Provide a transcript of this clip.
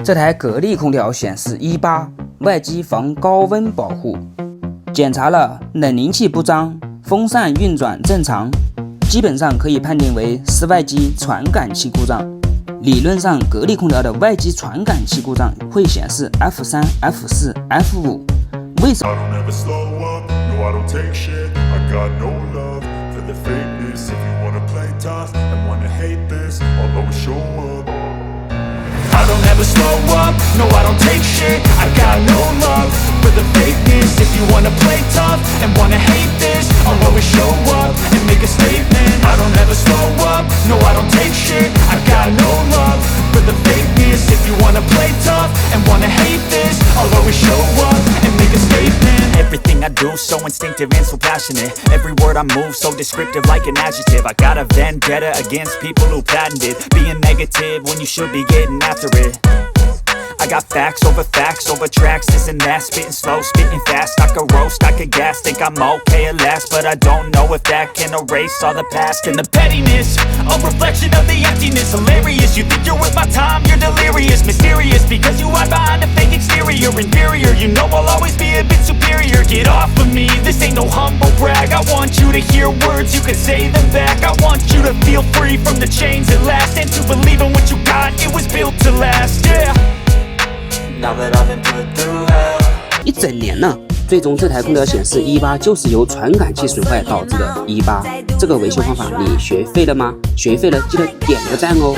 这台格力空调显示18，外机防高温保护。检查了冷凝器不脏，风扇运转正常，基本上可以判定为室外机传感器故障。理论上，格力空调的外机传感器故障会显示 F3、F4、F5。为什么？I don't ever slow up, no I don't take shit. I got no love for the fakeness. If you wanna play tough and wanna hate this, I'll always show up and make a statement. I don't ever slow up, no I don't take shit. I got no love for the fakeness. If you wanna play tough and wanna hate this, I'll always show up and make a statement. Everything I do so instinctive and so passionate. Every word I move so descriptive like an adjective. I got a vendetta against people who patented being negative when you should be getting after it. I got facts over tracks, this and that. Spitting slow, spitting fast. I could roast, I could gas. Think I'm okay at last, but I don't know if that can erase all the past. And the pettiness, a reflection of the emptiness. Hilarious, you think you're worth my time, you're delirious. Mysterious, because you hide behind a fake exterior. Inferior, you know I'll always be a bit superior. Get off of me, this ain't no humble brag. I want you to hear words, you can say them back. I want you to feel free from the chains at last, and to believe in what you got, it was built to last, yeah. Now that I've been put through hell. 一整年了，最终这台空调显示18就是由传感器损坏导致的18。这个维修方法你学会了吗？学会了记得点个赞哦。